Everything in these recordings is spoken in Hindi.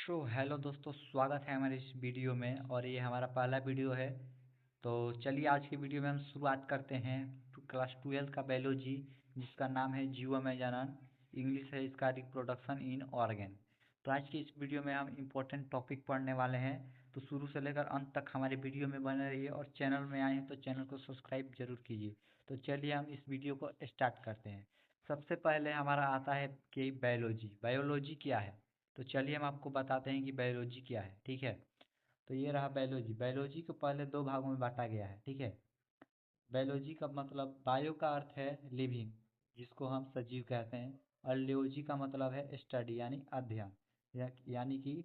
हेलो दोस्तों, स्वागत है हमारे इस वीडियो में और ये हमारा पहला वीडियो है। तो चलिए आज की वीडियो में हम शुरुआत करते हैं क्लास 12 का बायोलॉजी, जिसका नाम है जीवो में जनन। इंग्लिश है इसका रिप्रोडक्शन इन ऑर्गेन। तो आज की इस वीडियो में हम इम्पोर्टेंट टॉपिक पढ़ने वाले हैं। तो शुरू से लेकर अंत तक हमारे वीडियो में बने रहिए और चैनल में आए हैं तो चैनल को सब्सक्राइब जरूर कीजिए। तो चलिए हम इस वीडियो को स्टार्ट करते हैं। सबसे पहले हमारा आता है कि बायोलॉजी बायोलॉजी क्या है। तो चलिए हम आपको बताते हैं कि बायोलॉजी क्या है। ठीक है, तो ये रहा बायोलॉजी। बायोलॉजी को पहले दो भागों में बांटा गया है। ठीक है, बायोलॉजी का मतलब बायो का अर्थ है लिविंग, जिसको हम सजीव कहते हैं, और लियोजी का मतलब है स्टडी यानी अध्ययन, यानी कि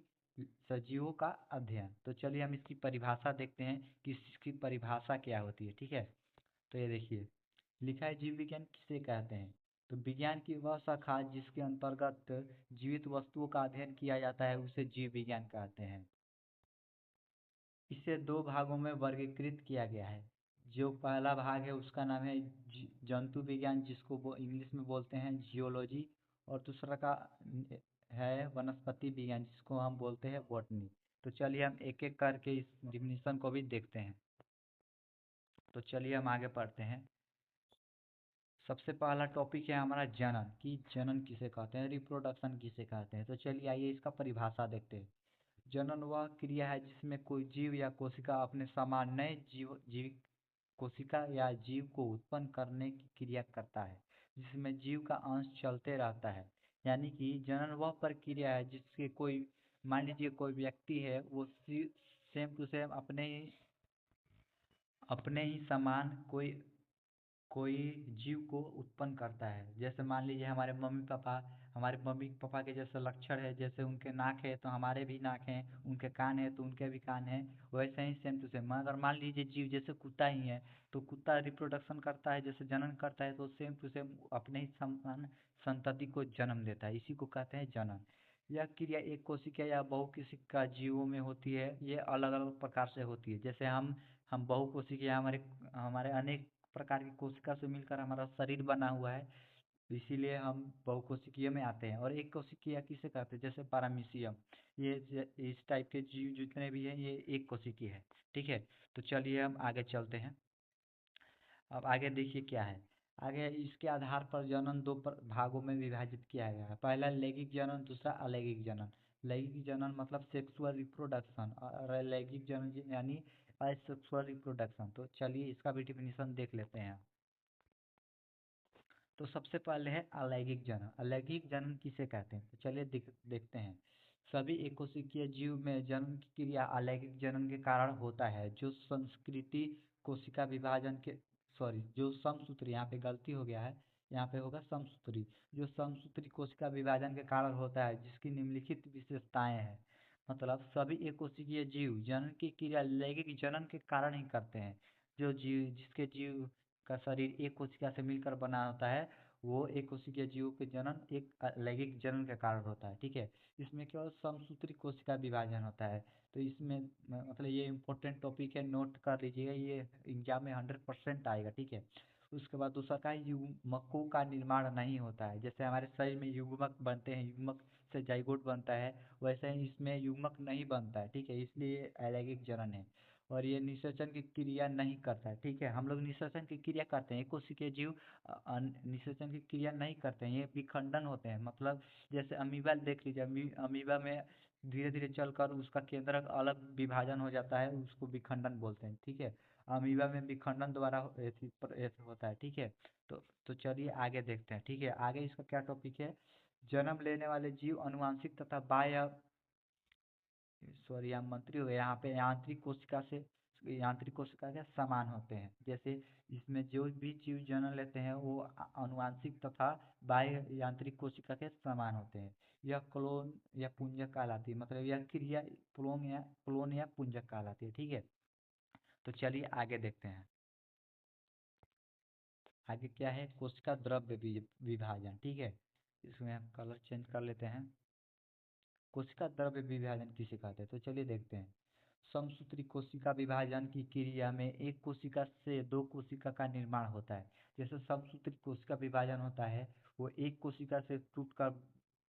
सजीवों का अध्ययन। तो चलिए हम इसकी परिभाषा देखते हैं कि इसकी परिभाषा क्या होती है। ठीक है, तो ये देखिए लिखा है, जीव विज्ञान किसे कहते हैं। तो विज्ञान की वह शाखा जिसके अंतर्गत जीवित वस्तुओं का अध्ययन किया जाता है उसे जीव विज्ञान कहते हैं। इसे दो भागों में वर्गीकृत किया गया है। जो पहला भाग है उसका नाम है जंतु विज्ञान, जिसको इंग्लिश में बोलते हैं जियोलॉजी, और दूसरा का है वनस्पति विज्ञान, जिसको हम बोलते हैं बॉटनी। तो चलिए हम एक एक करके इस डिफिनीशन को भी देखते हैं। तो चलिए हम आगे पढ़ते हैं। सबसे पहला टॉपिक है हमारा जनन, कि जनन किसे कहते हैं, रिप्रोडक्शन किसे कहते हैं। तो चलिए आइए इसका परिभाषा देखते हैं। जनन वह क्रिया है जिसमें कोई जीव या कोशिका अपने समान नए जीव कोशिका या जीव को उत्पन्न करने की क्रिया करता है, जिसमें जीव का अंश चलते रहता है। यानी कि जनन वह प्रक्रिया है जिसके कोई, मान लीजिए कोई व्यक्ति है, वो सेम टू सेम अपने ही समान कोई कोई जीव को उत्पन्न करता है। जैसे मान लीजिए हमारे मम्मी पापा के जैसे लक्षण है, जैसे उनके नाक है तो हमारे भी नाक हैं, उनके कान है तो उनके भी कान हैं, वैसे ही सेम टू सेम। अगर मान लीजिए जीव जैसे कुत्ता ही है, तो कुत्ता रिप्रोडक्शन करता है, जैसे जनन करता है, तो सेम टू सेम अपने ही समान संतति को जन्म देता है। इसी को कहते हैं जनन। यह क्रिया एक कोशिका या बहुकोशिका जीवों में होती है। ये अलग अलग प्रकार से होती है। जैसे हम बहुकोशिकीय, हमारे हमारे अनेक प्रकार की कोशिका से मिलकर हमारा शरीर बना हुआ है, इसीलिए हम बहुकोशिकीय में आते हैं। और एक कोशिकीय किसे कहते हैं, जैसे पैरामीशियम, इस टाइप के जीव जितने भी हैं ये एक कोशिकीय है। ठीक है, तो चलिए हम आगे चलते हैं। अब आगे देखिए क्या है। आगे इसके आधार पर जनन दो भागों में विभाजित किया गया है। पहला लैंगिक जनन, दूसरा अलैंगिक जनन। लैंगिक जनन मतलब सेक्सुअल रिप्रोडक्शन, और अलैंगिक जनन यानी असेक्सुअल रिप्रोडक्शन। तो चलिए इसका भी डिफिनीशन देख लेते हैं। तो सबसे पहले है अलैंगिक जनन। अलैंगिक जनन किसे कहते हैं, तो चलिए देखते हैं। सभी एकोशिकीय जीव में जन्म की क्रिया अलैंगिक जनन के कारण होता है, जो संस्कृति कोशिका विभाजन के, सॉरी, जो समसूत्री, यहाँ पे गलती हो गया है, यहाँ पे होगा समसूत्री। जो समसूत्री कोशिका विभाजन के कारण होता है, जिसकी निम्नलिखित विशेषताएं हैं। मतलब सभी एकोशिकीय जीव जनन की क्रिया लैंगिक जनन के कारण ही करते हैं। जिसके जीव का शरीर एक कोशिका से मिलकर बना होता है, वो एक कोशिकीय जीवों के जनन एक लैंगिक जनन के कारण होता है। ठीक है, इसमें केवल समसूत्री कोशिका विभाजन होता है। तो इसमें मतलब ये इंपॉर्टेंट टॉपिक है, नोट कर लीजिएगा, ये एग्जाम में 100% आएगा। ठीक है, उसके बाद दूसरा का युग्मकों का निर्माण नहीं होता है। जैसे हमारे शरीर में युग्मक बनते हैं, युग्मक से जाइगोट बनता है, वैसे ही इसमें युग्मक नहीं बनता है। ठीक है, इसलिए अलैंगिक जनन है। और ये निषेचन की क्रिया नहीं करता है। ठीक है, हम लोग निषेचन की क्रिया करते हैं, एक कोशिकीय जीव निषेचन की क्रिया नहीं करते हैं, ये विखंडन होते हैं। मतलब जैसे अमीबा देख लीजिए, अमीबा में धीरे धीरे चलकर उसका केंद्रक अलग विभाजन हो जाता है, उसको विखंडन बोलते हैं। ठीक है, अमीबा में विखंडन द्वारा ऐसे होता है। ठीक है, तो चलिए आगे देखते हैं। ठीक है, आगे इसका क्या टॉपिक है। जन्म लेने वाले जीव अनुवांशिक तथा बाह्य, सॉरी यहाँ मंत्री हो गए, यहाँ पे यांत्रिक कोशिका के समान होते हैं। जैसे इसमें जो भी जीव जन्म लेते हैं वो अनुवांशिक तथा बाह्य यांत्रिक कोशिका के समान होते हैं। यह क्लोन या पुंजक कहलाती है। मतलब यह क्रिया क्लोन या पुंजक कहलाती है। ठीक है, तो चलिए आगे देखते हैं। आगे क्या है, कोशिका द्रव्य विभाजन। ठीक है, इसमें हम कलर चेंज कर लेते हैं। कोशिका द्रव्य विभाजन किसे कहते हैं, तो चलिए देखते हैं। समसूत्री कोशिका विभाजन की क्रिया में एक कोशिका से दो कोशिका का निर्माण होता है। जैसे समसूत्री कोशिका विभाजन होता है, वो एक कोशिका से टूटकर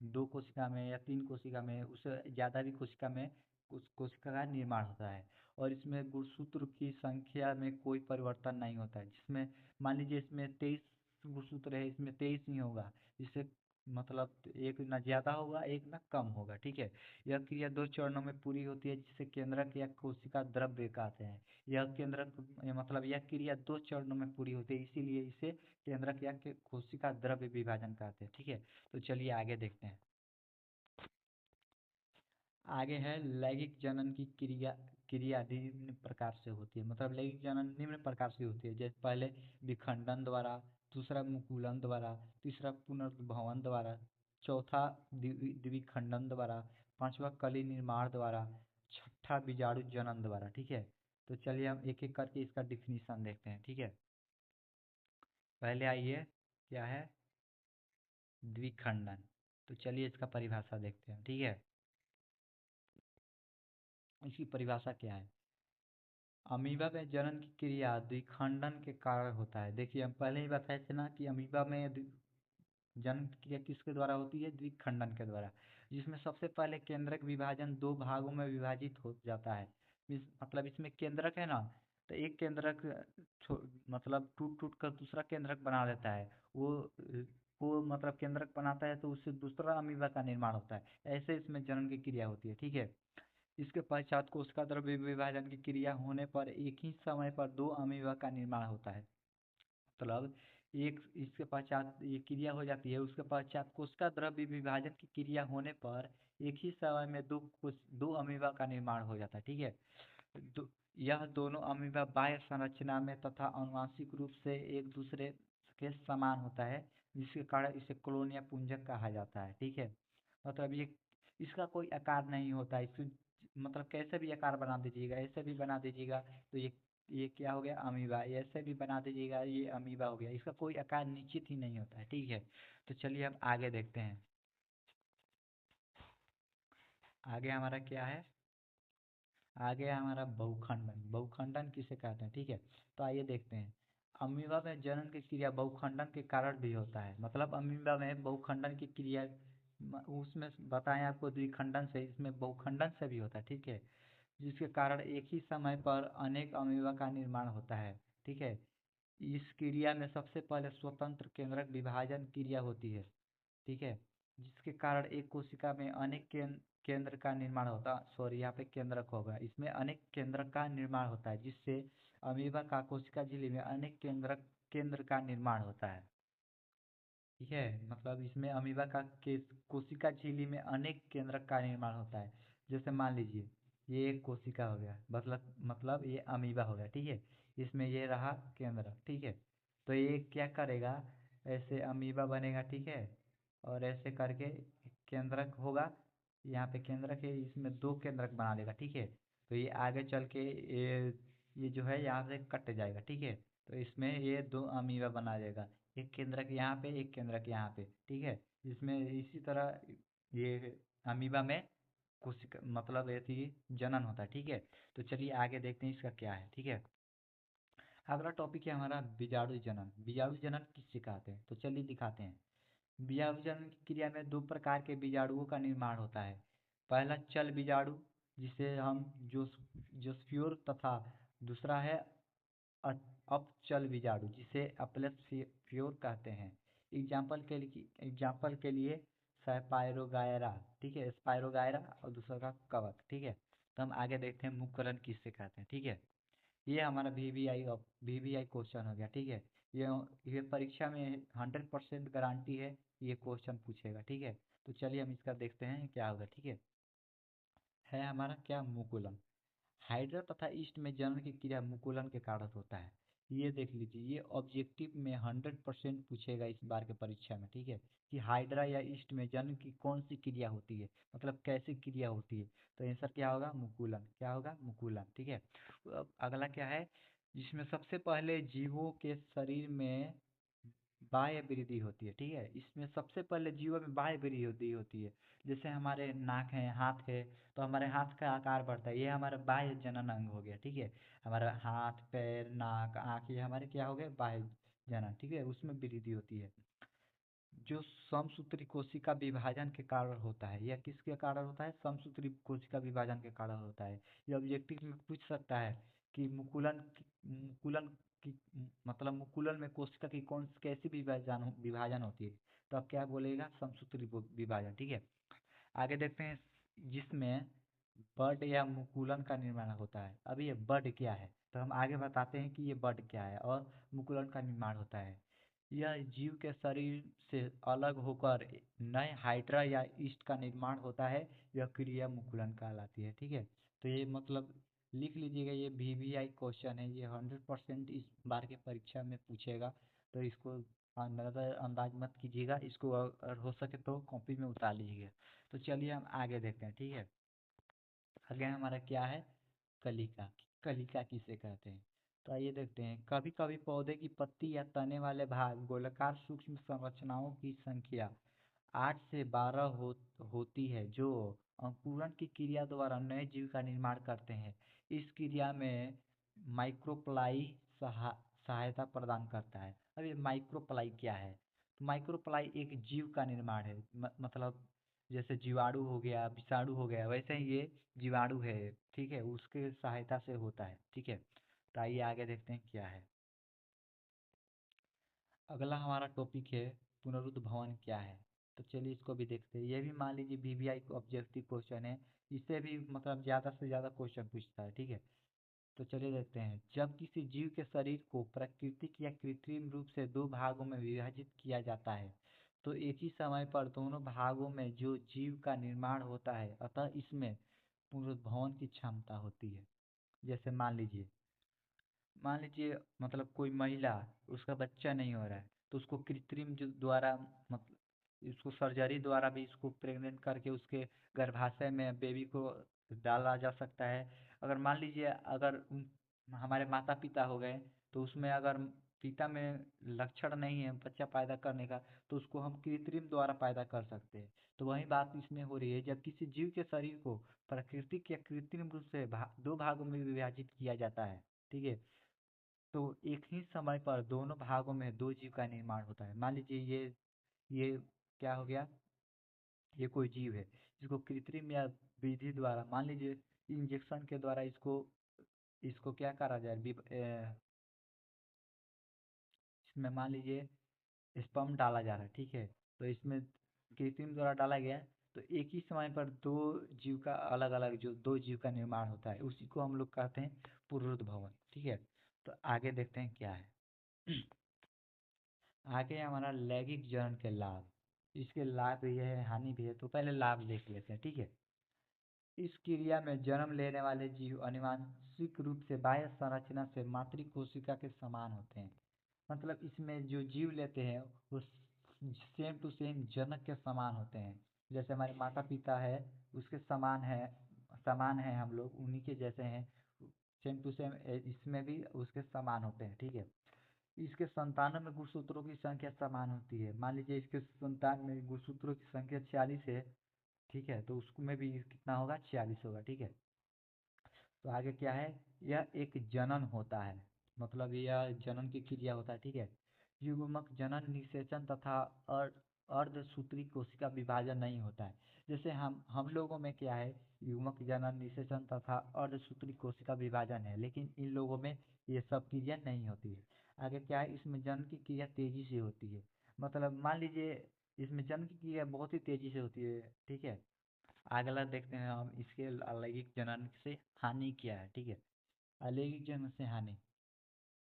2 कोशिका में या 3 कोशिका में, उससे ज़्यादा भी कोशिका में उस कोशिका का निर्माण होता है। और इसमें गुणसूत्र की संख्या में कोई परिवर्तन नहीं होता है, जिसमें मान लीजिए इसमें 23 गुणसूत्र है, इसमें 23 नहीं होगा। इससे मतलब एक ना ज़्यादा होगा, एक ना कम होगा, ठीक है। यह क्रिया 2 चरणों में पूरी होती है, जिसे केंद्रक या कोशिका द्रव्य कहते हैं। यह केंद्रक मतलब यह क्रिया 2 चरणों में पूरी होती है, इसीलिए इसे केंद्रक या कोशिका द्रव्य विभाजन कहते हैं, ठीक है। तो चलिए आगे देखते हैं। आगे है लैंगिक जनन की क्रिया। क्रिया निम्न प्रकार से होती है, मतलब लैंगिक जनन निम्न प्रकार से होती है, जैसे पहले विखंडन द्वारा, दूसरा मुकुलन द्वारा, तीसरा पुनर्भवन द्वारा, चौथा द्विखंडन द्वारा, पांचवा कली निर्माण द्वारा, छठा बीजाणु जनन द्वारा, ठीक है। तो चलिए हम एक एक करके इसका डिफिनीशन देखते हैं, ठीक है। पहले आइए, क्या है द्विखंडन। तो चलिए इसका परिभाषा देखते हैं, ठीक है। इसकी परिभाषा क्या है? अमीबा में जनन की क्रिया द्विखंडन के कारण होता है। देखिए हम पहले ही बताए थे ना कि अमीबा में जनन की क्रिया किसके द्वारा होती है? द्विखंडन के द्वारा, जिसमें सबसे पहले केंद्रक विभाजन 2 भागों में विभाजित हो जाता है। मतलब इसमें केंद्रक है ना, तो एक केंद्रक मतलब टूट टूट कर दूसरा केंद्रक बना लेता है। वो मतलब केंद्रक बनाता है, तो उससे दूसरा अमीबा का निर्माण होता है। ऐसे इसमें जनन की क्रिया होती है, ठीक है। इसके पश्चात कोशिका द्रव्य विभाजन की क्रिया होने पर एक ही समय पर 2 अमीबा का निर्माण होता है। मतलब एक इसके पश्चात ये क्रिया हो जाती है, उसके पश्चात कोशिका द्रव्य विभाजन की क्रिया होने पर एक ही समय में दो अमीबा का निर्माण हो जाता है, ठीक है। दो, यह दोनों अमीबा बाह्य संरचना में तथा आनुवंशिक रूप से एक दूसरे के समान होता है, जिसके कारण इसे कॉलोनिया पुंजक कहा जाता है, ठीक है। मतलब ये इसका कोई आकार नहीं होता है, इसको मतलब कैसे भी आकार बना दीजिएगा, ऐसे भी बना दीजिएगा, तो ये क्या हो गया? अमीबा। ऐसे भी बना दीजिएगा, ये अमीबा हो गया। इसका कोई आकार निश्चित ही नहीं होता है, ठीक है। तो चलिए अब आगे देखते हैं। आगे हमारा क्या है? आगे हमारा बहुखंडन। बहुखंडन किसे कहते हैं, ठीक है। तो आइए देखते हैं। अमीबा में जनन की क्रिया बहुखंडन के कारण भी होता है। मतलब अमीबा में बहुखंडन की क्रिया उसमें बताएं आपको द्विखंडन से, इसमें बहुखंडन से भी होता है, ठीक है। जिसके कारण एक ही समय पर अनेक अमीबा का निर्माण होता है, ठीक है। इस क्रिया में सबसे पहले स्वतंत्र केंद्रक विभाजन क्रिया होती है, ठीक है। जिसके कारण एक कोशिका में अनेक केंद्र का निर्माण होता, सॉरी यहाँ पे केंद्रक होगा, इसमें अनेक केंद्रक का निर्माण होता है, जिससे अमीबा का कोशिका झिल्ली में अनेक केंद्र का निर्माण होता है, ठीक है। मतलब इसमें अमीबा का कोशिका झिल्ली में अनेक केंद्रक का निर्माण होता है। जैसे मान लीजिए ये एक कोशिका हो गया, मतलब ये अमीबा हो गया, ठीक है। इसमें ये रहा केंद्र, ठीक है। तो ये क्या करेगा? ऐसे अमीबा बनेगा, ठीक है। और ऐसे करके केंद्रक होगा, यहाँ पे केंद्रक है, इसमें 2 केंद्रक बना लेगा, ठीक है। तो ये आगे चल के ये जो है यहाँ से कट जाएगा, ठीक है। तो इसमें ये 2 अमीबा बना देगा, एक केंद्रक यहाँ पे, एक केंद्रक यहाँ पे, ठीक है। इसमें इसी तरह ये अमीबा में कोशिका मतलब ऐसी जनन होता है, ठीक है। तो चलिए आगे देखते हैं इसका क्या है, ठीक है। अगला टॉपिक है हमारा बीजाणु जनन। बीजाणु जनन किससे कहते हैं? तो चलिए दिखाते हैं। बीजाणु जनन की क्रिया में 2 प्रकार के बीजाणुओं का निर्माण होता है। पहला चल बीजाणु, जिसे हम जोस्फियोर, तथा दूसरा है अपचल बीजाणु, जिसे अपलेट फ्योर कहते हैं। एग्जाम्पल के लिए स्पाइरोगायरा, ठीक है, स्पाइरोगायरा, और दूसरा का कवक, ठीक है। तो हम आगे देखते हैं मुकुलन किससे कहते हैं, ठीक है। ये हमारा वीवीआई क्वेश्चन हो गया, ठीक है। ये ये परीक्षा में 100% गारंटी है, ये क्वेश्चन पूछेगा, ठीक है। तो चलिए हम इसका देखते हैं क्या होगा, ठीक है हमारा क्या मुकुलन। हाइड्रा तथा ईस्ट में जनन की क्रिया मुकुलन के कारण होता है। ये देख लीजिए, ये ऑब्जेक्टिव में 100% पूछेगा इस बार के परीक्षा में, ठीक है। कि हाइड्रा या ईस्ट में जनन की कौन सी क्रिया होती है, मतलब कैसी क्रिया होती है। तो आंसर क्या होगा? मुकुलन। क्या होगा? मुकुलन, ठीक है। अब अगला क्या है? जिसमें सबसे पहले जीवों के शरीर में बाह्य वृद्धि होती है, ठीक है। इसमें सबसे पहले जीवों में बाह्य वृद्धि होती है। जैसे हमारे नाक है, हाथ है, तो हमारे हाथ का आकार बढ़ता है, ये हमारा बाह्य जनन अंग हो गया, ठीक है। हमारा हाथ, पैर, नाक, आँख, ये हमारे क्या हो गए? बाह्य जनन, ठीक है, उसमें वृद्धि होती है। जो समसूत्री कोशिका विभाजन के कारण होता है। यह किसके कारण होता है? समसूत्री कोशिका विभाजन के कारण होता है। ये ऑब्जेक्टिव में पूछ सकता है कि मुकुलन की मतलब मुकुलन में कोशिका की कौन कैसी विभाजन होती है। तो अब क्या बोलेगा? समसूत्री विभाजन। ठीक है, आगे देखते हैं जिसमें बड या मुकुलन का निर्माण होता है। अब ये बड क्या है, तो हम आगे बताते हैं कि ये बड क्या है और मुकुलन का निर्माण होता है। यह जीव के शरीर से अलग होकर नए हाइड्रा या ईस्ट का निर्माण होता है। यह क्रिया मुकुलन कहलाती है। ठीक है, तो ये मतलब लिख लीजिएगा, ये VVI क्वेश्चन है, ये 100% इस बार के परीक्षा में पूछेगा। तो इसको नजरअंदाज मत कीजिएगा, इसको अगर हो सके तो कॉपी में उतार लीजिएगा। तो चलिए हम आगे देखते हैं। ठीक है, आगे हमारा क्या है? कलिका। कलिका किसे कहते हैं? तो आइए देखते हैं। कभी कभी पौधे की पत्ती या तने वाले भाग गोलाकार सूक्ष्म संरचनाओं की संख्या 8 से 12 होती है जो अंकुरण की क्रिया द्वारा नए जीव का निर्माण करते हैं। इस क्रिया में माइक्रोप्लाई सहायता प्रदान करता है। अब ये माइक्रोप्लाई क्या है? तो माइक्रोप्लाई एक जीव का निर्माण है। मतलब जैसे जीवाणु हो गया, विषाणु हो गया, वैसे ही ये जीवाणु है। ठीक है, उसके सहायता से होता है। ठीक है, तो आइए आगे देखते हैं क्या है। अगला हमारा टॉपिक है पुनरुद्ध भवन क्या है। तो चलिए इसको भी देखते हैं। ये भी मान लीजिए VVI ऑब्जेक्टिव क्वेश्चन है। इससे भी मतलब ज़्यादा से ज़्यादा क्वेश्चन पूछता है। ठीक है, तो चलिए देखते हैं। जब किसी जीव के शरीर को प्राकृतिक या कृत्रिम रूप से दो भागों में विभाजित किया जाता है तो एक ही समय पर दोनों भागों में जो जीव का निर्माण होता है, अतः इसमें पुनरुद्भवन की क्षमता होती है। जैसे मान लीजिए मतलब कोई महिला, उसका बच्चा नहीं हो रहा है, तो उसको कृत्रिम जो द्वारा मतलब इसको सर्जरी द्वारा भी इसको प्रेग्नेंट करके उसके गर्भाशय में बेबी को डाला जा सकता है। अगर मान लीजिए अगर हमारे माता पिता हो गए, तो उसमें अगर पिता में लक्षण नहीं है बच्चा पैदा करने का, तो उसको हम कृत्रिम द्वारा पैदा कर सकते हैं। तो वही बात इसमें हो रही है। जब किसी जीव के शरीर को प्राकृतिक या कृत्रिम रूप से दो भागों में विभाजित किया जाता है, ठीक है, तो एक ही समय पर दोनों भागों में दो जीव का निर्माण होता है। मान लीजिए ये क्या हो गया? ये कोई जीव है जिसको कृत्रिम या विधि द्वारा, मान लीजिए इंजेक्शन के द्वारा इसको इसको क्या करा जाए, इसमें मान लीजिए स्पर्म डाला जा रहा है। ठीक है, तो इसमें कृत्रिम द्वारा डाला गया है, तो एक ही समय पर दो जीव का अलग अलग जो दो जीव का निर्माण होता है, उसी को हम लोग कहते हैं पुनरुद्ध भवन। ठीक है, तो आगे देखते हैं क्या है। आगे हमारा लैंगिक जनन के लाभ। इसके लाभ भी है, हानि भी है। तो पहले लाभ देख लेते हैं। ठीक है, इस क्रिया में जन्म लेने वाले जीव आनुवांशिक रूप से बाह्य संरचना से मातृ कोशिका के समान होते हैं। मतलब इसमें जो जीव लेते हैं वो सेम टू सेम जनक के समान होते हैं। जैसे हमारे माता पिता है उसके समान है हम लोग उन्हीं के जैसे हैं। सेम टू सेम इसमें भी उसके समान होते हैं। ठीक है, इसके संतानों में गुणसूत्रों की संख्या समान होती है। मान लीजिए इसके संतान में गुणसूत्रों की संख्या 46 है। ठीक है, तो उसमें भी कितना होगा? 46 होगा। ठीक है, तो आगे क्या है? यह एक जनन होता है, मतलब यह जनन की क्रिया होता है। ठीक है, युग्मक जनन निषेचन तथा अर्धसूत्री कोशिका विभाजन नहीं होता है। जैसे हम लोगों में क्या है? युग्मक जनन निषेचन तथा अर्धसूत्री कोशिका विभाजन है, लेकिन इन लोगों में ये सब क्रिया नहीं होती है। आगे क्या है? इसमें जनन की क्रिया तेजी से होती है। मतलब मान लीजिए इसमें जनन की क्रिया बहुत ही तेजी से होती है। ठीक है, अगला देखते हैं हम इसके अलैंगिक जनन से हानि क्या है। ठीक है, अलैंगिक जनन से हानि।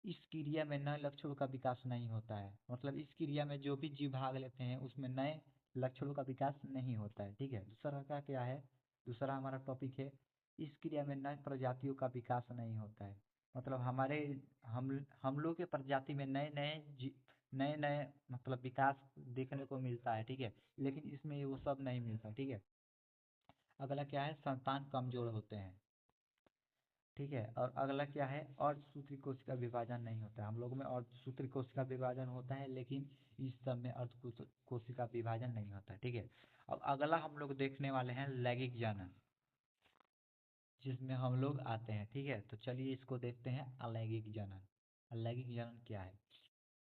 इस क्रिया में नए लक्षणों का विकास नहीं होता है। मतलब इस क्रिया में जो भी जीव भाग लेते हैं उसमें नए लक्षणों का विकास नहीं होता है। ठीक है, दूसरा का क्या है? दूसरा हमारा टॉपिक है, इस क्रिया में नए प्रजातियों का विकास नहीं होता है। मतलब हमारे हम लोग के प्रजाति में नए नए मतलब विकास देखने को मिलता है। ठीक है, लेकिन इसमें वो सब नहीं मिलता। ठीक है, अगला क्या है? संतान कमजोर होते हैं। ठीक है, और अगला क्या है? अर्धसूत्री कोशिका विभाजन नहीं होता है। हम लोगों में अर्धसूत्री कोशिका विभाजन होता है, लेकिन इस सब में कोशिका विभाजन नहीं होता है। ठीक है, अब अगला हम लोग देखने वाले हैं लैंगिक जनन, जिसमें हम लोग आते हैं। ठीक है, तो चलिए इसको देखते हैं अलैंगिक जनन। अलैंगिक जनन क्या है?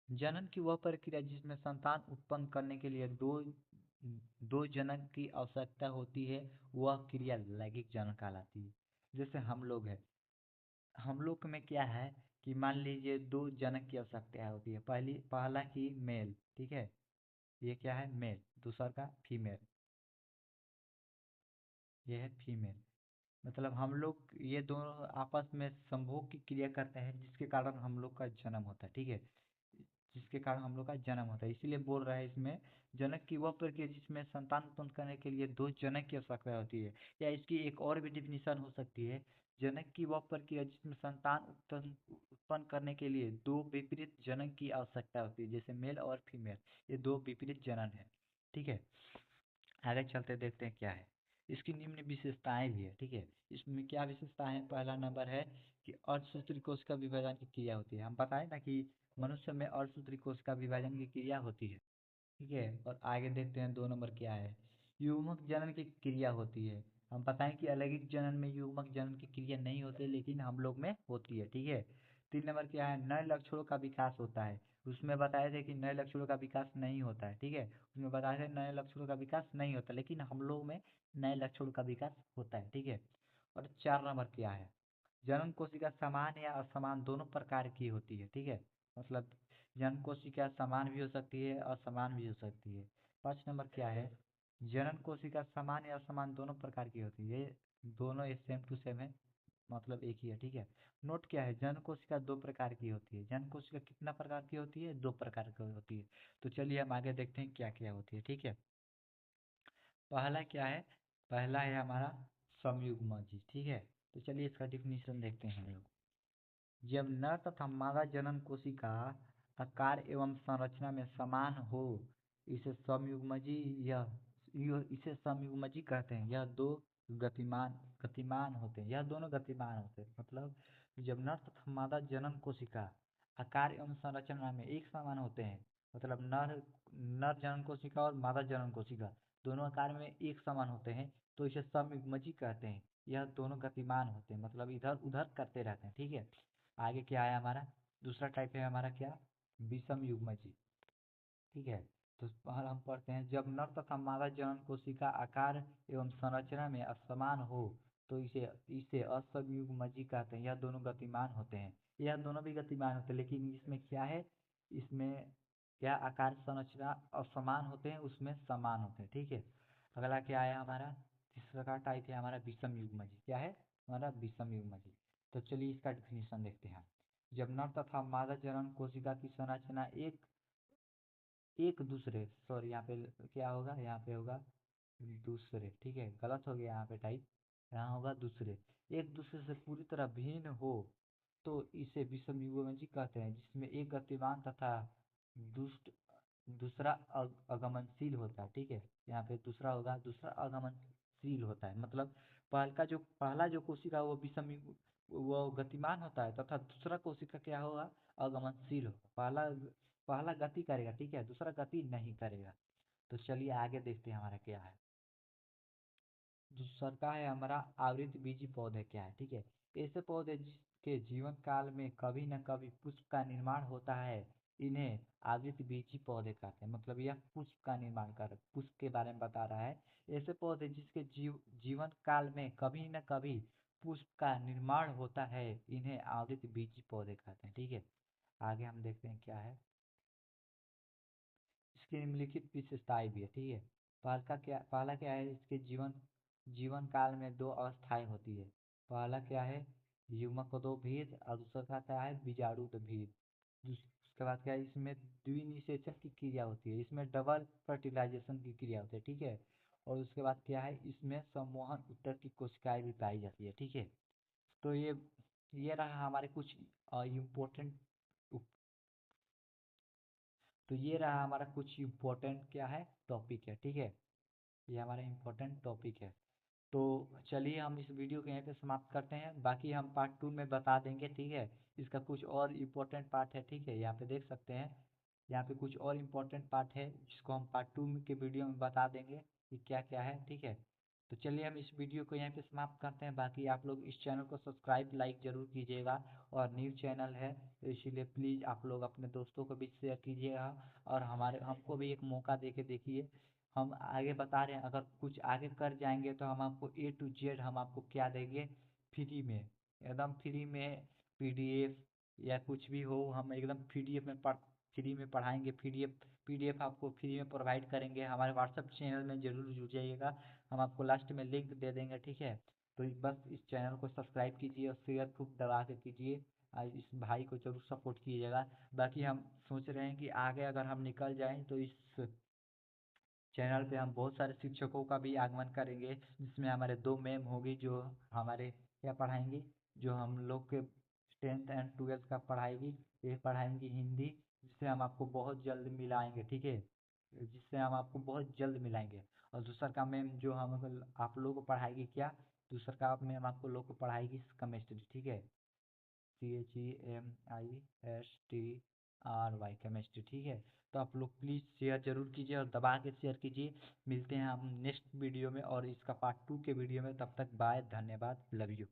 जनन की वह प्रक्रिया जिसमें संतान उत्पन्न करने के लिए दो जनक की आवश्यकता होती है, वह क्रिया लैंगिक जनन कहलाती है। जैसे हम लोग हैं, हम लोग में क्या है कि मान लीजिए दो जनक की आवश्यकता होती है। पहला की मेल, ठीक है, ये क्या है मेल, दूसरा का फीमेल, ये है फीमेल। मतलब हम लोग ये दोनों आपस में संभोग की क्रिया करते हैं, जिसके कारण हम लोग का जन्म होता है, ठीक है, जिसके कारण हम लोग का जन्म होता है। इसीलिए बोल रहा है इसमें जनक की वह प्रक्रिया जिसमें संतान उत्पन्न करने के लिए दो जनक की आवश्यकता होती है। या इसकी एक और भी डिफिनीशन हो सकती है, जनक की वह प्रक्रिया जिसमें संतान उत्पन्न करने के लिए दो विपरीत जनक की आवश्यकता होती है, जैसे मेल और फीमेल, ये दो विपरीत जनन है, ठीक है। आगे चलते देखते हैं क्या है। इसकी निम्न विशेषताएं भी है, ठीक है। इसमें क्या विशेषताएं हैं, पहला नंबर है कि अर्धसूत्री कोशिका विभाजन की क्रिया होती है। हम बताएं ना कि मनुष्य में अर्धसूत्री कोशिका विभाजन की क्रिया होती है, ठीक है। और आगे देखते हैं 2 नंबर क्या है, युग्मक जनन की क्रिया होती है। हम बताएं कि अलैंगिक जनन में युग्मक जनन की क्रिया नहीं होती, लेकिन हम लोग में होती है, ठीक है। 3 नंबर क्या है, नए लक्षणों का विकास होता है। उसमें बताए थे कि नए लक्षणों का विकास नहीं होता है, ठीक है, उसमें बताए थे नए लक्षणों का विकास नहीं होता, लेकिन हम लोग में नए लक्षणों का विकास होता है, ठीक है। और 4 नंबर क्या है, जनन कोशिका समान या असमान दोनों प्रकार की होती है, ठीक है। मतलब जनन कोशिका समान भी हो सकती है, असमान भी हो सकती है। 5 नंबर क्या है, जनन कोशिका समान या असमान दोनों प्रकार की होती है। ये दोनों ये सेम टू सेम है, मतलब एक ही है, ठीक है। नोट क्या है, जनन कोशिका 2 प्रकार की होती है। जनन कोशिका कितना प्रकार की होती है, 2 प्रकार की होती है। तो चलिए हम आगे देखते हैं क्या क्या होती है, ठीक है। पहला क्या है, पहला है हमारा समयुग्मजी, ठीक है। तो चलिए इसका डिफिनीशन देखते हैं हम लोग। जब नर तथा मादा जनन कोशिका आकार एवं संरचना में समान हो, इसे समयुग्मजी इसे समयुग्मजी कहते हैं। यह दो गतिमान गतिमान होते हैं, यह दोनों गतिमान होते हैं। मतलब जब नर तथा मादा जनन कोशिका आकार एवं संरचना में एक समान होते हैं, मतलब नर नर जनन कोशिका और मादा जनन कोशिका दोनों आकार में एक समान होते हैं, तो इसे समयुग्मजी कहते हैं। यह दोनों गतिमान होते हैं, मतलब इधर उधर करते रहते हैं, ठीक है। आगे क्या है हमारा, दूसरा टाइप है हमारा क्या, विषम युग्मजी, ठीक है। तो पहले हम पढ़ते हैं, जब नर तथा मादा जनन कोशिका आकार एवं संरचना में असमान हो, तो इसे इसे असमयुग्मजी कहते हैं। यह दोनों गतिमान होते हैं, यह दोनों भी गतिमान होते हैं, लेकिन इसमें क्या है, इसमें क्या आकार संरचना असमान होते हैं, उसमें समान होते हैं, ठीक है। अगला क्या है हमारा, तीसरा का टाइप है हमारा विषम युग्मजी। क्या है हमारा, विषम युग्मजी। तो चलिए इसका डिफिनीशन देखते हैं। जब नर तथा मादा जनन कोशिका की संरचना एक एक दूसरे, सॉरी यहाँ पे क्या होगा, यहाँ पे होगा दूसरे, ठीक है, गलत हो गया यहाँ पे टाइप, यहाँ होगा दूसरे, एक दूसरे से पूरी तरह भिन्न हो, तो इसे विषम युग्मजी कहते हैं। जिसमें एक गतिमान तथा दुष्ट दूसरा अगमनशील होता है, ठीक है। यहाँ पे दूसरा होगा, दूसरा अगमनशील होता है। मतलब पहला जो कोशिका वो वो गतिमान होता है, तथा दूसरा कोशिका क्या होगा, अगमनशील होगा। पहला गति करेगा, ठीक है, दूसरा गति नहीं करेगा। तो चलिए आगे देखते हैं हमारा क्या है। दूसरा है हमारा आवृत्त बीजी पौधे क्या है, ठीक है। ऐसे पौधे जिसके जीवन काल में कभी न कभी पुष्प का निर्माण होता है, इन्हें आवृत्त बीजी पौधे कहते हैं। मतलब यह पुष्प का निर्माण कर पुष्प के बारे में बता रहा है। ऐसे पौधे जिसके जीवन काल में कभी न कभी पुष्प का निर्माण होता है, इन्हें आवृत्त बीजी पौधे कहते हैं, ठीक है। आगे हम देखते हैं क्या है, इसकी निम्नलिखित विशेषताएं भी है, ठीक है। पहला क्या है, इसके जीवन काल में दो अवस्थाएं होती है। पहला क्या है, युग्मकोदोभेद, और दूसरा क्या है, बीजाणुतभेद। उसके बाद क्या है, इसमें द्विनिषेचन की क्रिया होती है, इसमें डबल फर्टिलाइजेशन की क्रिया होती है, ठीक है। और उसके बाद क्या है, इसमें सम्मोहन उत्तर की कोशिकाएं भी पाई जाती है, ठीक है। तो ये रहा हमारे कुछ इम्पोर्टेंट, तो ये रहा हमारा कुछ इम्पोर्टेंट क्या है, टॉपिक है, ठीक है। ये हमारा इम्पोर्टेंट टॉपिक है। तो चलिए हम इस वीडियो को यहीं पे समाप्त करते हैं, बाकी हम पार्ट 2 में बता देंगे, ठीक है। इसका कुछ और इम्पोर्टेंट पार्ट है, ठीक है, यहाँ पे देख सकते हैं। यहाँ पे कुछ और इम्पोर्टेंट पार्ट है जिसको हम पार्ट 2 के वीडियो में बता देंगे कि क्या क्या है, ठीक है। तो चलिए हम इस वीडियो को यहीं पे समाप्त करते हैं। बाकी आप लोग इस चैनल को सब्सक्राइब लाइक ज़रूर कीजिएगा, और न्यू चैनल है तो इसीलिए प्लीज़ आप लोग अपने दोस्तों को भी शेयर कीजिएगा, और हमारे हमको भी एक मौका दे के देखिए। हम आगे बता रहे हैं, अगर कुछ आगे कर जाएंगे तो हम आपको A to Z हम आपको क्या देंगे, फ्री में, एकदम फ्री में। PDF या कुछ भी हो, हम एकदम फ्री में पढ़ाएंगे। PDF आपको फ्री में प्रोवाइड करेंगे। हमारे व्हाट्सएप चैनल में ज़रूर जुड़ जाइएगा, हम आपको लास्ट में लिंक दे देंगे, ठीक है। तो बस इस चैनल को सब्सक्राइब कीजिए और शेयर खूब दबा के कीजिए, इस भाई को जरूर सपोर्ट कीजिएगा। बाकी हम सोच रहे हैं कि आगे अगर हम निकल जाएं तो इस चैनल पे हम बहुत सारे शिक्षकों का भी आगमन करेंगे, जिसमें हमारे 2 मैम होगी जो हमारे क्या पढ़ाएंगी, जो हम लोग के 10th and 12th का पढ़ाएगी। एक पढ़ाएंगी हिंदी, जिससे हम आपको बहुत जल्द मिलाएंगे, ठीक है, जिससे हम आपको बहुत जल्द मिलाएंगे। और दूसरा का मैम जो हम आप लोगों को पढ़ाएगी क्या, दूसरा का मैम आपको लोग को पढ़ाएगी केमिस्ट्री, ठीक है, CHEMISTRY केमिस्ट्री, ठीक है। तो आप लोग प्लीज़ शेयर जरूर कीजिए और दबा के शेयर कीजिए। मिलते हैं हम नेक्स्ट वीडियो में और इसका पार्ट 2 के वीडियो में। तब तक बाय, धन्यवाद, लव यू।